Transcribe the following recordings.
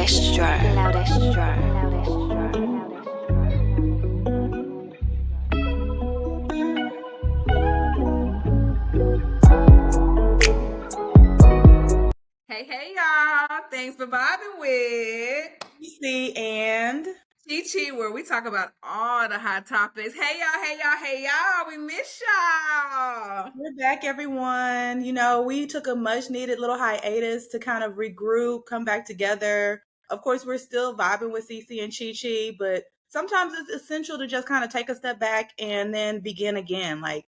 Hey, y'all. Thanks for vibing with CeCe and ChiChi, where we talk about all the hot topics. Hey, y'all. We miss y'all. we're back, everyone. We took a much needed little hiatus to kind of regroup, come back together. Of course, we're still vibing with CeCe and ChiChi, but sometimes it's essential to just kind of take a step back and then begin again. Like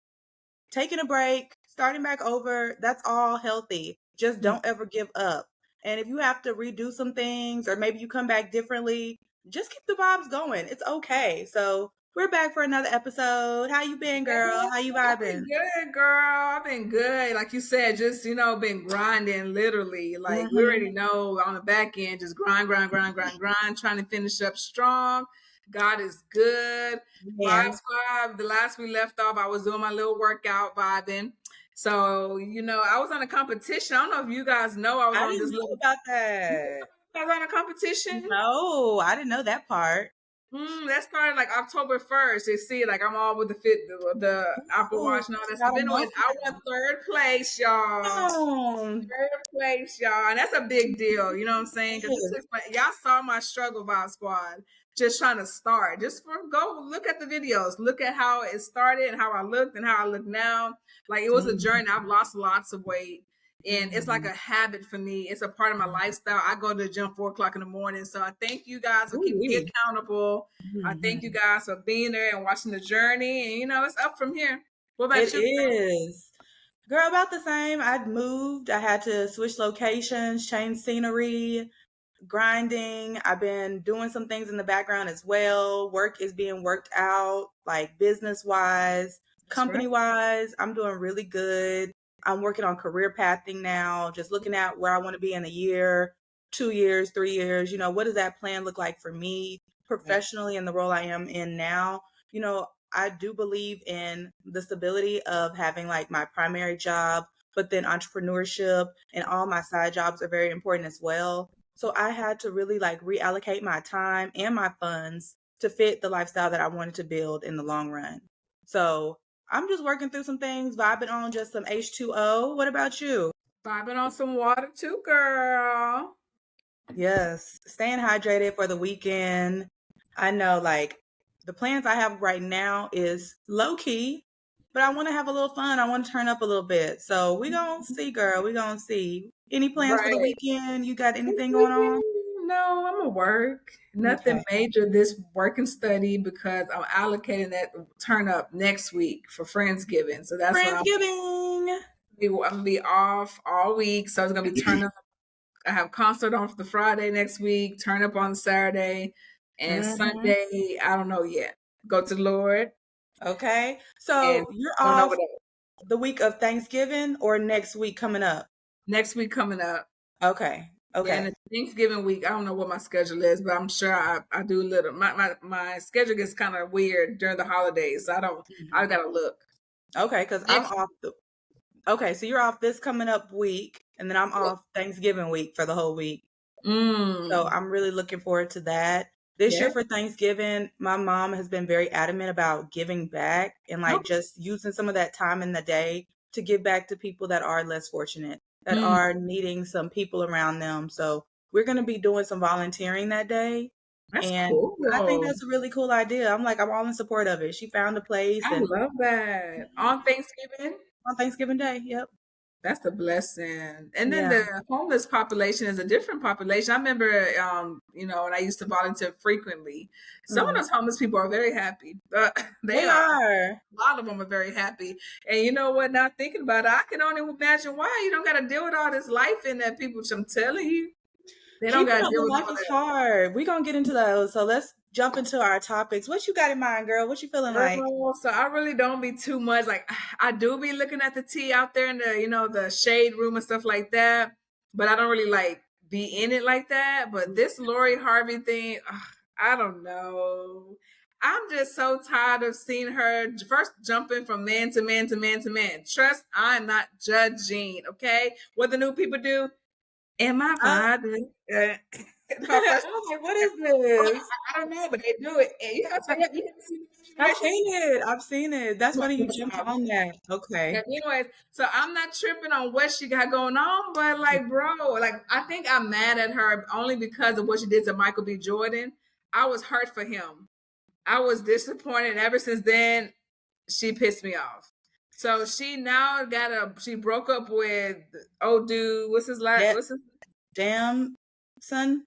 taking a break, starting back over, that's all healthy. Just don't ever give up. And if you have to redo some things or maybe you come back differently, just keep the vibes going. It's okay. So we're back for another episode. How you been, girl? How you I've been vibing? good, girl. I've been good. Like you said, just, been grinding literally. Like we Mm-hmm. already know on the back end, just grind, trying to finish up strong. God is good. Vibe Yeah. Squad, the last we left off, I was doing my little workout vibing. So, I was on a competition. I don't know if you guys know I was I on didn't this know little about that. I was on a competition. No, I didn't know that part. That started like October 1st. You see, like I'm all with the Apple Oh, Watch and all that I stuff. don't Anyways, know I won third place, y'all. that. Third place, y'all. And that's a big deal. You know what I'm saying? Because Oh, y'all saw my struggle, Vibe Squad. Just trying to start. Just go look at the videos. Look at how it started and how I looked and how I look now. Like it was a journey. I've lost lots of weight. And it's like a habit for me. It's a part of my lifestyle. I go to the gym 4 o'clock in the morning. So I thank you guys for keeping me ooh-wee. accountable. I thank you guys for being there and watching the journey. And it's up from here. What about It you? is. Girl, about the same. I'd moved. I had to switch locations, change scenery, grinding. I've been doing some things in the background as well. Work is being worked out, like business wise, That's right. company wise. I'm doing really good. I'm working on career pathing now, just looking at where I want to be in a year, 2 years, 3 years. What does that plan look like for me professionally in the role I am in now? I do believe in the stability of having like my primary job, but then entrepreneurship and all my side jobs are very important as well. So I had to really like reallocate my time and my funds to fit the lifestyle that I wanted to build in the long run. So I'm just working through some things, vibing on just some H2O. What about you? Vibing on some water too, girl. Yes, staying hydrated for the weekend. I know like the plans I have right now is low key, but I want to have a little fun. I want to turn up a little bit. So we gonna see, girl. We gonna see. Any plans for the Right. weekend? You got This anything going on? weekend, no, I'm gonna work. Nothing Okay. major this work and study because I'm allocating that turn up next week for Friendsgiving. So that's when Friendsgiving. I'm gonna be off all week. So it's gonna be turn up. I have concert on for the Friday next week, turn up on Saturday, and Hmm. Sunday, I don't know yet. Go to the Lord Okay. and So you're I don't know off what else. the week of Thanksgiving or next week coming up? Next week coming up. Okay. Yeah, and Okay. it's Thanksgiving week. I don't know what my schedule is, but I'm sure I do a little. My schedule gets kind of weird during the holidays. So I Mhm. gotta look. Okay, because I'm Next off okay, so you're off this coming up week, and then I'm week. off Thanksgiving week for the whole week. So Mm, I'm really looking forward to that. This year yeah. for Thanksgiving, my mom has been very adamant about giving back and like Okay. just using some of that time in the day to give back to people that are less fortunate, that Mm, are needing some people around them. So we're going to be doing some volunteering that day. that's And I think cool. that's a really cool idea. I'm all in support of it. She found a place I and love that. On Thanksgiving. on Thanksgiving Day. Yep. That's a blessing. And then Yeah. the homeless population is a different population. I remember, when I used to volunteer frequently, some of Mhm. those homeless people are very happy. They They are. are. A lot of them are very happy. And you know what? Now thinking about it, I can only imagine why you don't got to deal with all this life in that people. I'm telling you, they don't Keeping got to up deal with with life all is that. hard. We gonna get into those. So let's jump into our topics. What you got in mind, girl? What you feeling like? Girl, so I really don't be too much like I do be looking at the tea out there in the the shade room and stuff like that, but I don't really like be in it like that. But this Lori Harvey thing, ugh, I don't know. I'm just so tired of seeing her first jumping from man to man to man to man. Trust, I'm not judging, okay? What the new people do, am I I, vibing? I'm like, what is this? I don't know, but they do it. And you have to, you have to see the I've situation. seen it. I've seen it. That's funny you jumped on that. Okay. Yeah, anyways, so I'm not tripping on what she got going on, but like, bro, like I think I'm mad at her only because of what she did to Michael B. Jordan. I was hurt for him. I was disappointed. Ever since then, she pissed me off. So she now she broke up with old dude. What's his last? Yeah. What's his? Damn, son.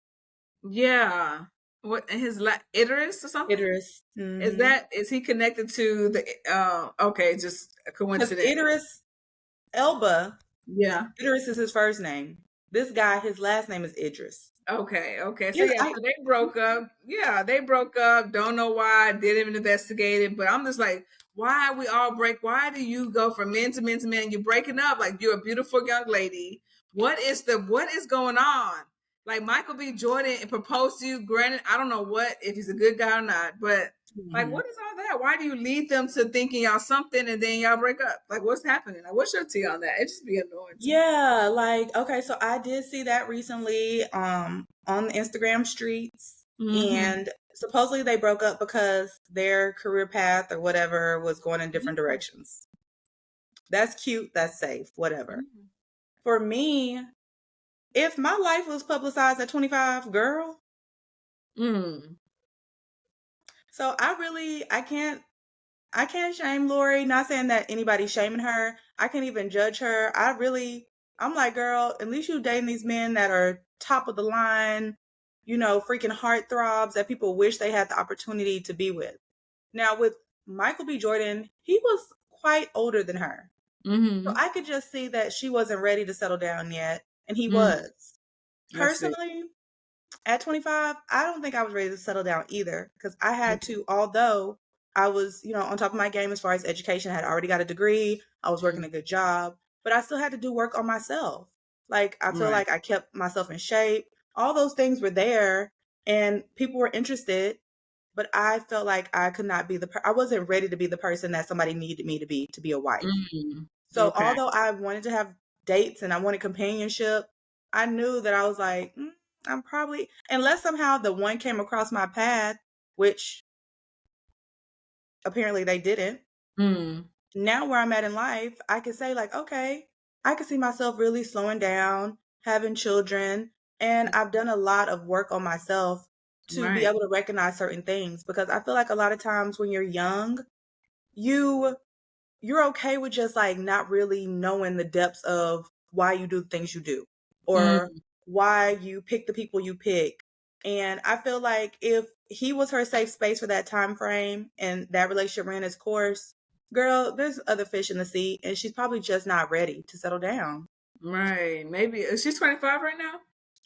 Yeah, what his Idris or something? Idris. Is he connected to the? Okay, just a Because coincidence. Idris Elba, Yeah. Idris is his first name. This guy, his last name is Idris. Okay. So Yes, yeah, so they broke up. Yeah, they broke up. Don't know why. Didn't even investigate it. But I'm just like, why we all break? Why do you go from men to men to men? You're breaking up. Like you're a beautiful young lady. What is going on? Like Michael B. Jordan proposed to you. Granted, I don't know if he's a good guy or not, but like, what is all that? Why do you lead them to thinking y'all something and then y'all break up? Like, what's happening? Like, what's your tea on that? It just be annoying to me. Yeah, like okay, so I did see that recently on the Instagram streets, and supposedly they broke up because their career path or whatever was going in different directions. That's cute, that's safe, whatever. For me, if my life was publicized at 25, girl. So I can't shame Lori. Not saying that anybody's shaming her. I can't even judge her. I'm like, girl, at least you dating these men that are top of the line, freaking heartthrobs that people wish they had the opportunity to be with. Now, with Michael B. Jordan, he was quite older than her. So I could just see that she wasn't ready to settle down yet, and he was. Personally, at 25, I don't think I was ready to settle down either because I had to, although I was, on top of my game as far as education, I had already got a degree, I was working a good job, but I still had to do work on myself. Like, I feel like I kept myself in shape. All those things were there and people were interested, but I felt like I could not be I wasn't ready to be the person that somebody needed me to be a wife. So although I wanted to have dates and I wanted companionship, I knew that I was like, I'm probably, unless somehow the one came across my path, which apparently they didn't. Now where I'm at in life, I can say like, okay, I can see myself really slowing down, having children, and I've done a lot of work on myself to be able to recognize certain things because I feel like a lot of times when you're young, you're okay with just like not really knowing the depths of why you do the things you do or why you pick the people you pick. And I feel like if he was her safe space for that time frame and that relationship ran its course, girl, there's other fish in the sea and she's probably just not ready to settle down. Right. Maybe she's 25 right now.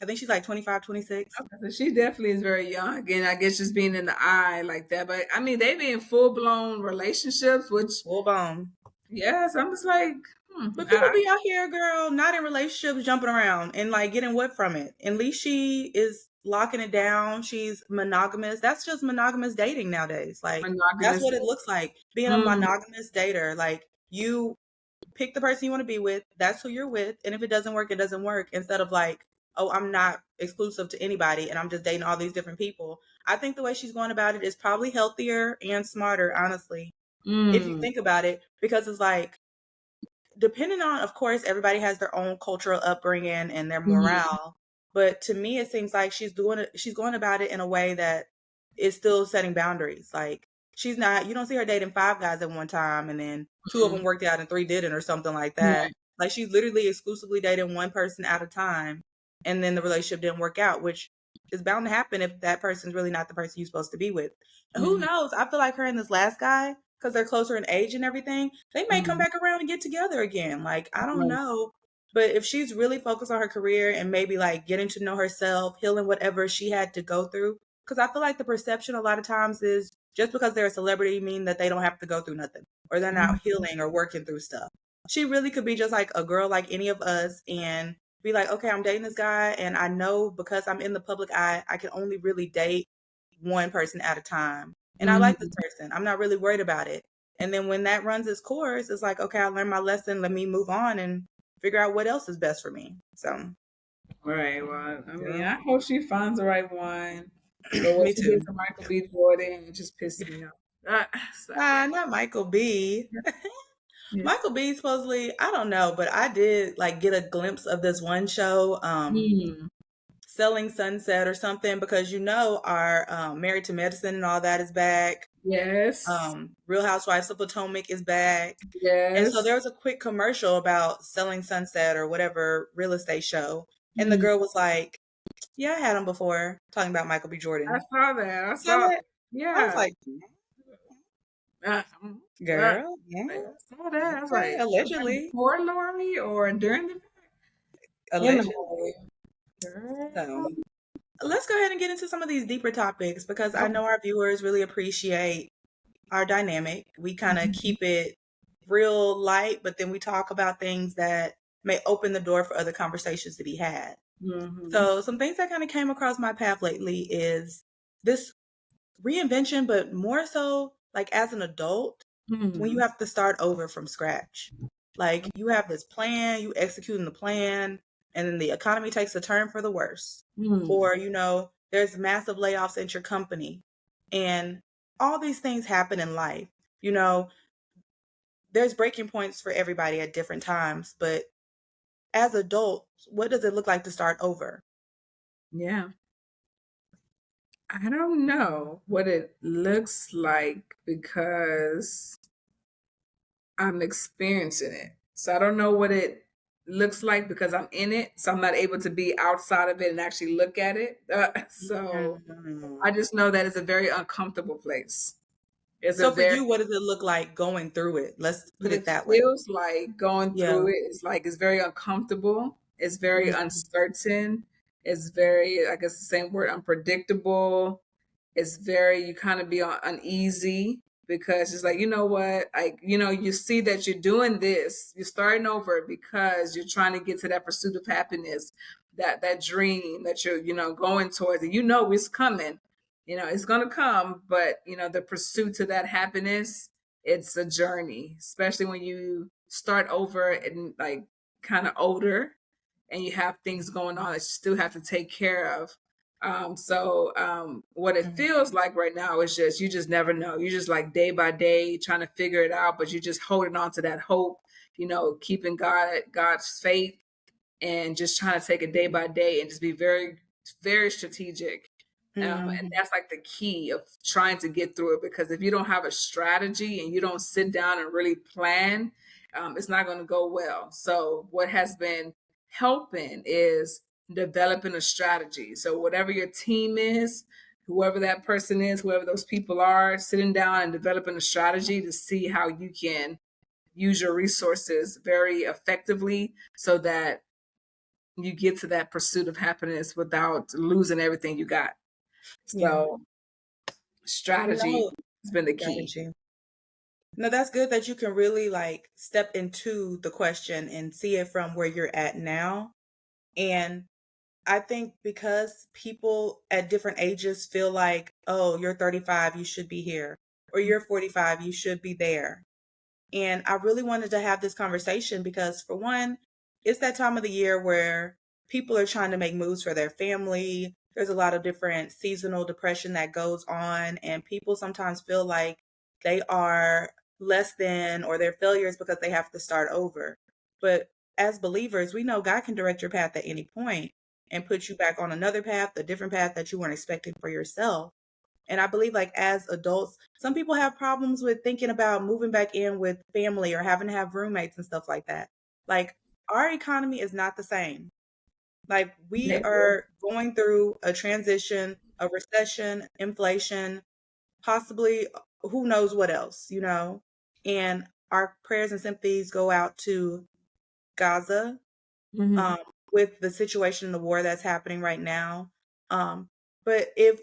I think she's like 25, 26. Okay, so she definitely is very young. Again, I guess just being in the eye like that. But I mean, they be in full blown relationships, which full blown. Yes, I'm just like, But people be out here, girl, not in relationships, jumping around and like getting what from it. At least she is locking it down. She's monogamous. That's just monogamous dating nowadays. Like that's what it looks like. Being a monogamous dater. Like you pick the person you want to be with. That's who you're with. And if it doesn't work, it doesn't work. Instead of like, oh, I'm not exclusive to anybody and I'm just dating all these different people. I think the way she's going about it is probably healthier and smarter, honestly. If you think about it, because it's like, depending on, of course, everybody has their own cultural upbringing and their morale. But to me, it seems like she's going about it in a way that is still setting boundaries. Like you don't see her dating 5 guys at one time and then 2 of them worked out and 3 didn't or something like that. Like she's literally exclusively dating one person at a time. And then the relationship didn't work out, which is bound to happen if that person's really not the person you're supposed to be with. Who knows? I feel like her and this last guy, because they're closer in age and everything, they may come back around and get together again. Like, I don't know. But if she's really focused on her career and maybe like getting to know herself, healing whatever she had to go through, because I feel like the perception a lot of times is just because they're a celebrity mean that they don't have to go through nothing or they're not healing or working through stuff. She really could be just like a girl like any of us and be like, okay, I'm dating this guy and I know because I'm in the public eye, I can only really date one person at a time. And I like this person. I'm not really worried about it. And then when that runs its course, it's like, okay, I learned my lesson. Let me move on and figure out what else is best for me. So Right. Well, I mean, Girl. I hope she finds the right one. But what Me she did too. to Michael B. Jordan, it just pissed me off. So yeah. Not Michael B. Yeah. Michael B supposedly, I don't know, but I did like get a glimpse of this one show, Mm, Selling Sunset or something, because our Married to Medicine and all that is back. yes. Real Housewives of Potomac is back. And so Yes. there was a quick commercial about Selling Sunset or whatever real estate show. And the Mm, girl was like, yeah, I had him before, talking about Michael B. I Jordan. saw that. I Saw saw that? that. I was Yeah. like, Uh, girl, yeah, I saw that. I was okay, like, was that allegedly. before Lori or during the Allegedly. anyway? Girl. So let's go ahead and get into some of these deeper topics because I Okay. know our viewers really appreciate our dynamic. We kind of Mhm. keep it real light, but then we talk about things that may open the door for other conversations to be had. Mhm. So, some things that kind of came across my path lately is this reinvention, but more so like as an adult, when you Mhm. have to start over from scratch. Like you have this plan, you executing the plan, and then the economy takes a turn for the worse. Mhm. Or, there's massive layoffs at your company. And all these things happen in life. You know, there's breaking points for everybody at different times, but as adults, what does it look like to start over? Yeah. I don't know what it looks like because I'm experiencing it. So I don't know what it looks like because I'm in it. So I'm not able to be outside of it and actually look at it. So I Mm. just know that it's a very uncomfortable place. It's a So for very you, what does it look like going through it? Let's what put it it that way. feels like going Yeah. through it is like it's very uncomfortable. It's very Mm, uncertain. It's very, I guess the same word, unpredictable. It's very, you kind of be uneasy because it's like, you know what, like, you see that you're doing this, you're starting over because you're trying to get to that pursuit of happiness, that dream that you're, going towards, and it's coming, it's going to come, but the pursuit to that happiness, it's a journey, especially when you start over and like kind of older and you have things going on that you still have to take care of. So what it mm, feels like right now is just, you just never know. You just like day by day trying to figure it out, but you're just holding on to that hope, keeping God's faith, and just trying to take it day by day and just be very, very strategic. And mm, that's like the key of trying to get through it, because if you don't have a strategy and you don't sit down and really plan, it's not going to go well. So what has been helping is developing a strategy. So whatever your team is, whoever that person is, whoever those people are, sitting down and developing a strategy to see how you can use your resources very effectively so that you get to that pursuit of happiness without losing everything you got. yeah. So strategy No, has been the key. got you. No, that's good that you can really like step into the question and see it from where you're at now. And I think because people at different ages feel like, oh, you're 35, you should be here, or you're 45, you should be there. And I really wanted to have this conversation because, for one, it's that time of the year where people are trying to make moves for their family. There's a lot of different seasonal depression that goes on, and people sometimes feel like they are less than or they're failures because they have to start over. But as believers, we know God can direct your path at any point and put you back on another path, a different path that you weren't expecting for yourself. And I believe, like, as adults, some people have problems with thinking about moving back in with family or having to have roommates and stuff like that. Like, our economy is not the same. Like, we They do. are going through a transition, a recession, inflation, possibly who knows what else. And our prayers and sympathies go out to Gaza, Hmm. um, with the situation in the war that's happening right now. Um, but if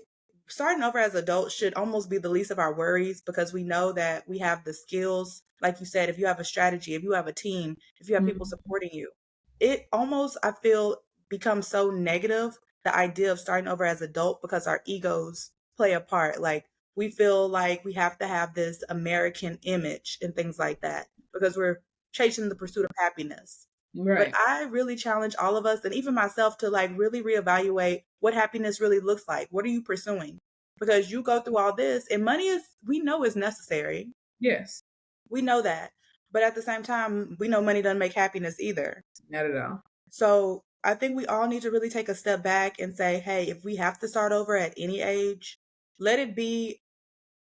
starting over as adults should almost be the least of our worries because we know that we have the skills, like you said, if you have a strategy, if you have a team, if you have people Hmm. supporting you, it almost, I feel, becomes so negative, the idea of starting over as adult because our egos play a part. Like we feel like we have to have this American image and things like that because we're chasing the pursuit of happiness. But Right. I really challenge all of us and even myself to like really reevaluate what happiness really looks like. What are you pursuing? Because you go through all this and money is, we know is necessary. Yes. We know that. But at the same time, we know money doesn't make happiness either. Not at all. So I think we all need to really take a step back and say, hey, if we have to start over at any age, let it be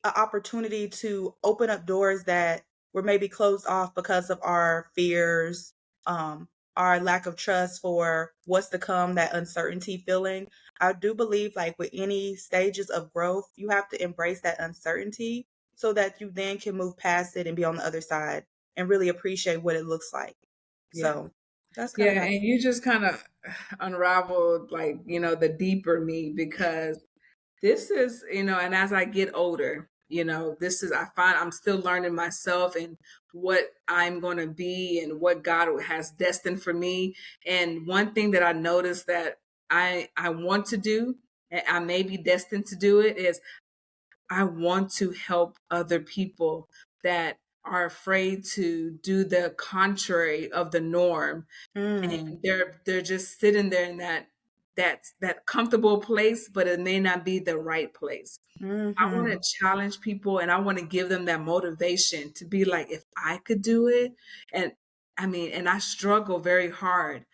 an opportunity to open up doors that were maybe closed off because of our fears, um, our lack of trust for what's to come, that uncertainty feeling. I do believe, like with any stages of growth, you have to embrace that uncertainty so that you then can move past it and be on the other side and really appreciate what it looks like. Yeah. So that's kind Yeah, of how. and you just kind of unraveled, like, the deeper me, because this is, and as I get older, this is, I find I'm still learning myself and what I'm going to be and what God has destined for me. And one thing that I noticed that I want to do, and I may be destined to do it, is I want to help other people that are afraid to do the contrary of the norm, Mm, and they're just sitting there in that comfortable place, but it may not be the right place. I want mm-hmm, to challenge people, and I want to give them that motivation to be like, if I could do it, and I mean, and I struggle very hard,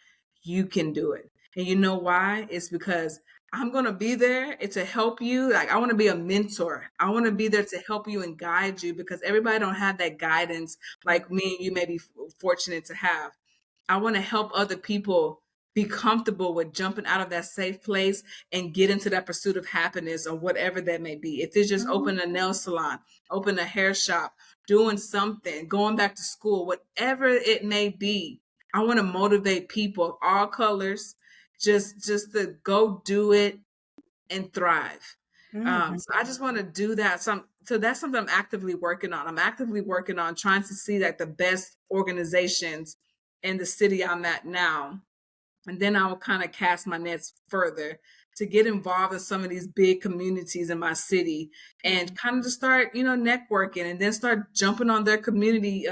you can do it. And you know why? It's because I'm going to be there to help you. Like, I want to be a mentor. I want to be there to help you and guide you, because everybody don't have that guidance like me and you may be fortunate to have. I want to help other people be comfortable with jumping out of that safe place and get into that pursuit of happiness, or whatever that may be. If it's just mm-hmm, open a nail salon, open a hair shop, doing something, going back to school, whatever it may be, I want to motivate people of all colors just to go do it and thrive. mm-hmm, So I just want to do that. So that's something I'm actively working on. I'm actively working on trying to see like the best organizations in the city I'm at now, and then I will kind of cast my nets further to get involved in some of these big communities in my city, and kind of to start, networking, and then start jumping on their community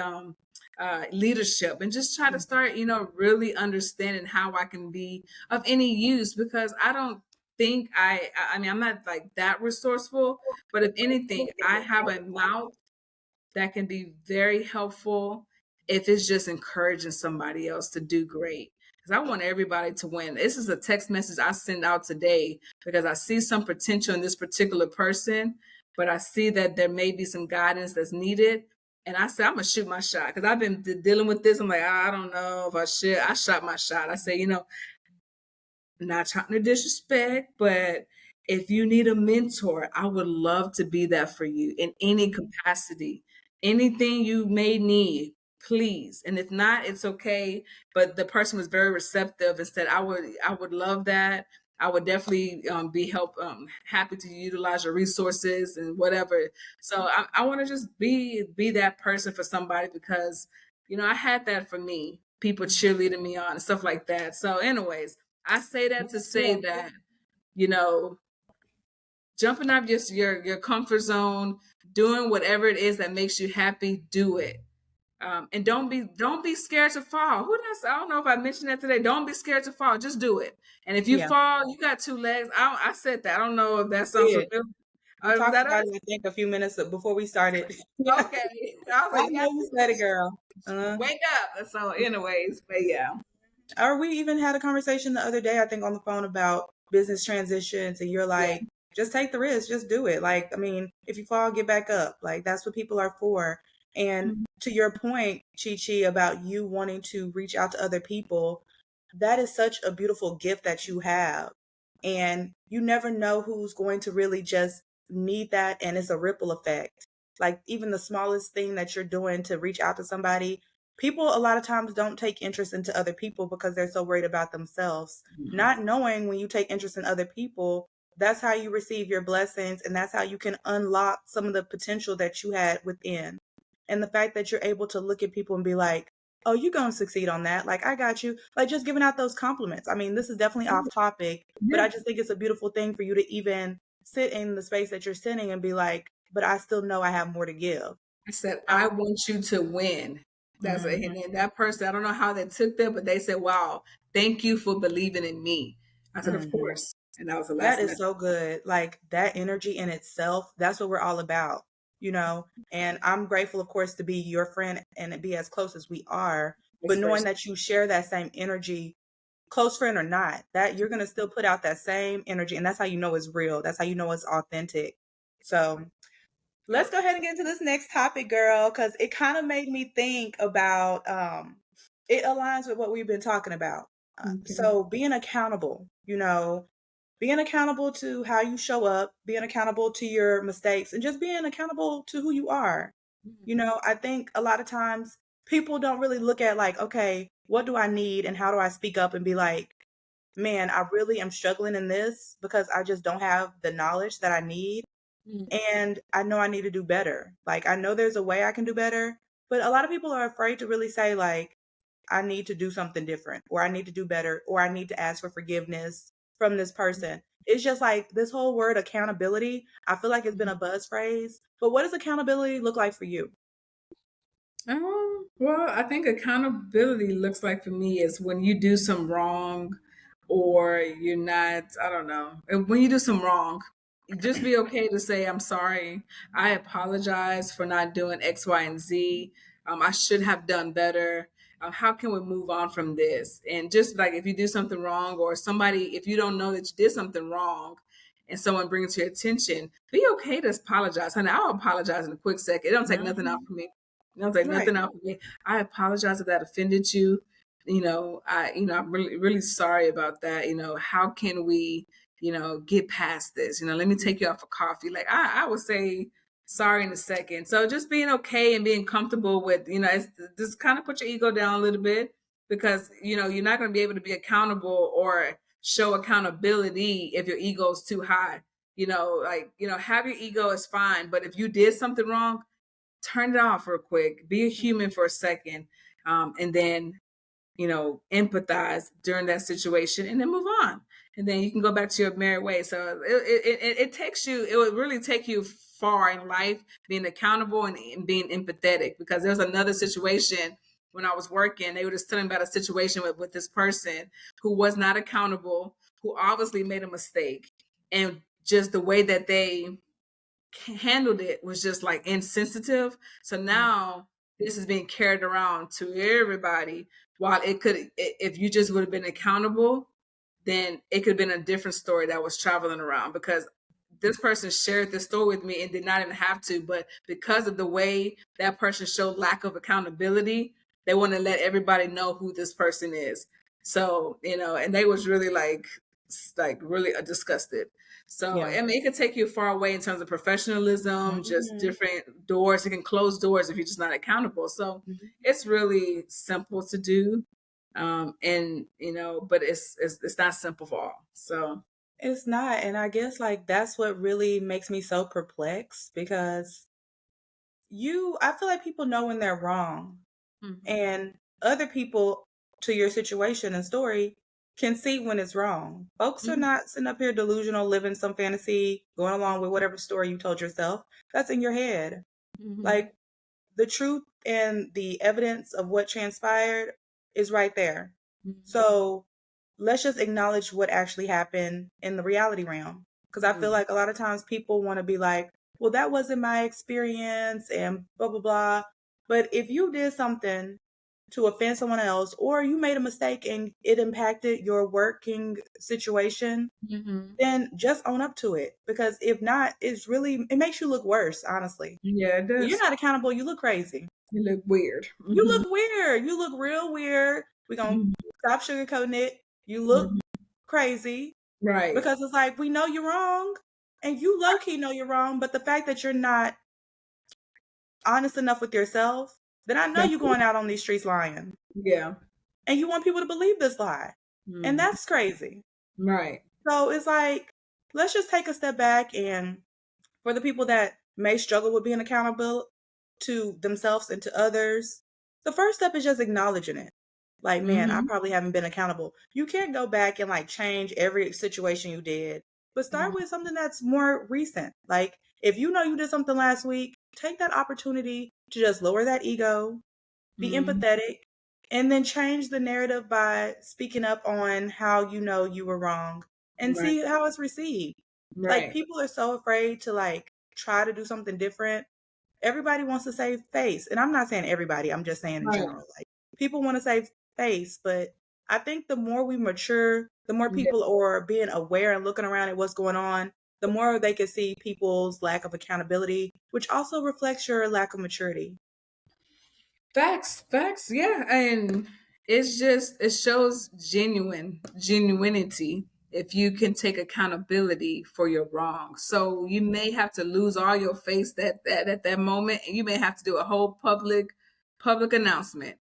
leadership, and just try to start, really understanding how I can be of any use, because I don't think I mean, I'm not like that resourceful, but if anything, I have a mouth that can be very helpful if it's just encouraging somebody else to do great. Because I want everybody to win. This is a text message I send out today because I see some potential in this particular person, but I see that there may be some guidance that's needed. And I said, I'm going to shoot my shot, because I've been dealing with this. I'm like, I don't know if I should. I shot my shot. I say, not trying to disrespect, but if you need a mentor, I would love to be that for you in any capacity. Anything you may need, please. And if not, it's okay. But the person was very receptive and said, I would love that. I would definitely happy to utilize your resources and whatever. So I want to just be that person for somebody, because I had that for me. People cheerleading me on and stuff like that. So, anyways, I say that to say that, you know, jumping out of your comfort zone, doing whatever it is that makes you happy, do it. And don't be scared to fall. Who does I don't know if I mentioned that today. Don't be scared to fall. Just do it. And if you yeah, fall, you got two legs. I said that. I don't know if that sounds did. familiar. We Was talked that about us? it, I think, a few minutes before we started. Yeah, Okay. I was I like, you know got you two said it, legs. girl. Uh, Wake up. So, anyways, but yeah. or we even had a conversation the other day, I think, on the phone about business transitions, and you're Yeah. like, just take the risk, just do it. Like, I mean, if you fall, get back up. Like, that's what people are for. And Mhm. to your point, Chi Chi, about you wanting to reach out to other people, that is such a beautiful gift that you have. And you never know who's going to really just need that. And it's a ripple effect. Like, even the smallest thing that you're doing to reach out to somebody, people a lot of times don't take interest into other people because they're so worried about themselves. Mhm. Not knowing when you take interest in other people, that's how you receive your blessings, and that's how you can unlock some of the potential that you had within. And the fact that you're able to look at people and be like, oh, you're going to succeed on that. Like, I got you. Like, just giving out those compliments. I mean, this is definitely off topic, but Yeah. I just think it's a beautiful thing for you to even sit in the space that you're sitting and be like, but I still know I have more to give. I said, I So, want you to win. That's it. Mhm. And then that person, I don't know how they took that, but they said, "Wow, thank you for believing in me." I said, "Of Mhm. course." And that was the That last is message. so good. Like that energy in itself, that's what we're all about, you know? And I'm grateful, of course, to be your friend and to be as close as we are. But Vice knowing versa. that you share that same energy, close friend or not, that you're going to still put out that same energy. And that's how you know it's real. That's how you know it's authentic. So let's Yep. go ahead and get into this next topic, girl, because it kind of made me think about it aligns with what we've been talking about. Okay. So being accountable, being accountable to how you show up, being accountable to your mistakes, and just being accountable to who you are. I think a lot of times people don't really look at like, okay, what do I need and how do I speak up and be like, man, I really am struggling in this because I just don't have the knowledge that I need. Mhm. And I know I need to do better. Like, I know there's a way I can do better, but a lot of people are afraid to really say, like, I need to do something different, or I need to do better, or I need to ask for forgiveness from this person. It's just like this whole word accountability, I feel like it's been a buzz phrase. But what does accountability look like for you? Well, I think accountability looks like for me is when you do some wrong or you're not, I don't know, when you do some wrong, just be okay to say, I'm sorry. I apologize for not doing X, Y, and Z. I should have done better. How can we move on from this? And just like if you do something wrong or somebody, if you don't know that you did something wrong and someone brings it to your attention, be okay to apologize. Honey, I'll apologize in a quick second. It don't take nothing out Mhm. for me. And I was like, Right. nothing out for me. I apologize if that offended you. I'm really, really sorry about that. How can we, get past this? Let me take you out for coffee. Like I would say sorry in a second. So just being okay and being comfortable with, it's just kind of put your ego down a little bit because, you're not going to be able to be accountable or show accountability if your ego is too high. Have your ego is fine. But if you did something wrong, turn it off real quick, be a human for a second, and then empathize during that situation, and then move on, and then you can go back to your merry way. So it takes you, it would really take you far in life, being accountable and being empathetic. Because there was another situation when I was working, they were just telling me about a situation with this person who was not accountable, who obviously made a mistake, and just the way that they handled it was just like insensitive. So now this is being carried around to everybody. While it could, if you just would have been accountable, then it could have been a different story that was traveling around, because this person shared this story with me and did not even have to, but because of the way that person showed lack of accountability, they want to let everybody know who this person is. So, and they was really like really disgusted. So, Yeah. I mean, it could take you far away in terms of professionalism, just Mhm. different doors. It can close doors if you're just not accountable. So, Mhm. it's really simple to do. And but it's not simple for all. So, It's not. And I guess like that's what really makes me so perplexed because I feel like people know when they're wrong. mhm, And other people to your situation and story can see when it's wrong. Folks are mhm, not sitting up here delusional, living some fantasy, going along with whatever story you told yourself. That's in your head. mhm, Like the truth and the evidence of what transpired is right there. mhm, So let's just acknowledge what actually happened in the reality realm. Because I feel mhm, like a lot of times people want to be like, well, that wasn't my experience and blah, blah, blah. But if you did something to offend someone else, or you made a mistake and it impacted your working situation, mhm. then just own up to it. Because if not, it makes you look worse, honestly. Yeah, it When you're does. not accountable, you look crazy. You look weird. You Mhm, look weird. You look real weird. We're going to mhm, stop sugarcoating it. You look mhm. crazy Right. because it's like, we know you're wrong and you low key know you're wrong. But the fact that you're not honest enough with yourself, then I know That's you're going out on these streets lying yeah. and you want people to believe this lie. And Mhm. that's crazy. Right. So it's like, let's just take a step back. And for the people that may struggle with being accountable to themselves and to others, the first step is just acknowledging it. Like, man, I Mhm, probably haven't been accountable. You can't go back and like change every situation you did, but start mhm, with something that's more recent. Like, if you know you did something last week, take that opportunity to just lower that ego be Mhm. empathetic, and then change the narrative by speaking up on how you know you were wrong and Right. see how it's received. Like, Right. people are so afraid to like try to do something different. Everybody wants to save face. And I'm not saying everybody, I'm just saying in Right. general. Like, people want to save face, but I think the more we mature, the more Yeah. people are being aware and looking around at what's going on, the more they can see people's lack of accountability, which also reflects your lack of maturity. Facts, facts, yeah. And it's just it shows genuinity if you can take accountability for your wrong. So you may have to lose all your face that at that moment, and you may have to do a whole public announcement.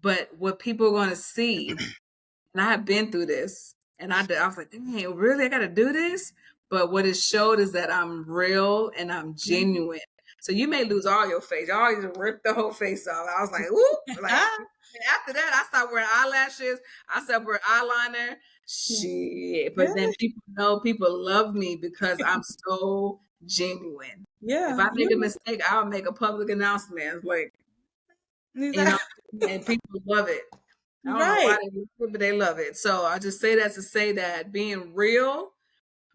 But what people are going to see, and I have been through this, and I was like, dang, really, I got to do this. But what it showed is that I'm real and I'm Mhm. genuine. So you may lose all your face. You always rip the whole face off. I was like, ooh, like and after that, I stopped wearing eyelashes. I stopped wearing eyeliner. Shit. But then Really? people love me because I'm so genuine. If Yeah, I make a you mistake, I'll make a public announcement. It's like, you know, exactly and people love it. I don't know why right. they do it, but they love it. So I just say that to say that being real,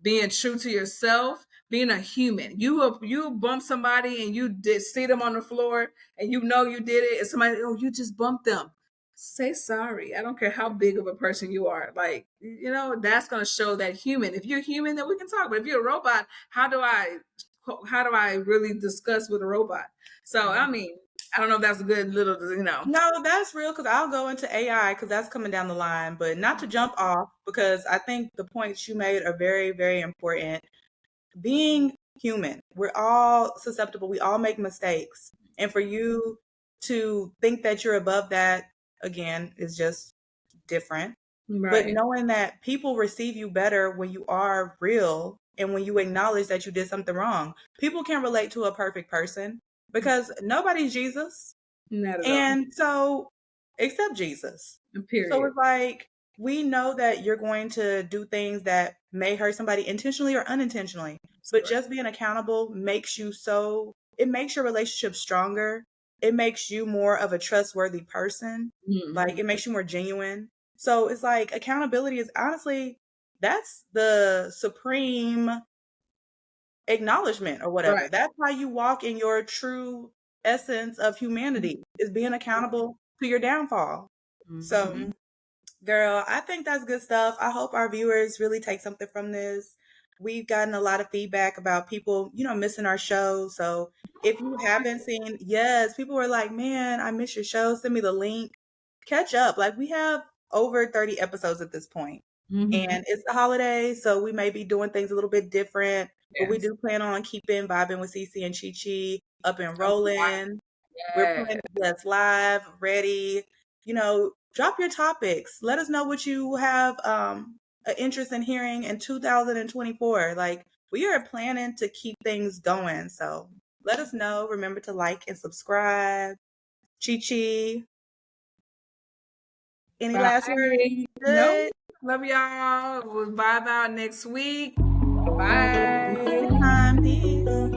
being true to yourself, being a human. You bump somebody and you did see them on the floor and you know you did it, and somebody, oh, you just bumped them. Say sorry. I don't care how big of a person you are. Like, that's gonna show that human. If you're human, then we can talk. But if you're a robot, how do I really discuss with a robot? So I mean, I don't know if that's a good little. No, that's real because I'll go into AI because that's coming down the line, but not to jump off because I think the points you made are very, very important. Being human, we're all susceptible, we all make mistakes. And for you to think that you're above that, again, is just different. But Right. knowing that people receive you better when you are real and when you acknowledge that you did something wrong, people can relate to a perfect person because nobody's Jesus. Not at all. And so, except Jesus. So Period. it's like, we know that you're going to do things that may hurt somebody intentionally or unintentionally, That's but correct. just being accountable it makes your relationship stronger. It makes you more of a trustworthy person. Like, Mhm. it makes you more genuine. So it's like, accountability is honestly, that's the supreme acknowledgement or whatever. Right. That's how you walk in your true essence of humanity, is being accountable to your downfall. Mhm. So, girl, I think that's good stuff. I hope our viewers really take something from this. We've gotten a lot of feedback about people, missing our show. So if you haven't seen, yes, people were like, man, I miss your show. Send me the link. Catch up. Like, we have over 30 episodes at this point. Mhm. And it's the holidays, so we may be doing things a little bit different, but we Yes. do plan on keeping vibing with CeCe and ChiChi up and Oh, wow. rolling. We're Yeah. planning, yes, live, ready. Drop your topics. Let us know what you have an interest in hearing in 2024. Like, we are planning to keep things going. So let us know. Remember to like and subscribe. Chi Chi, any Bye. last words? No. Good. Love y'all. We'll vibe out next week. See you next Bye. time. Peace.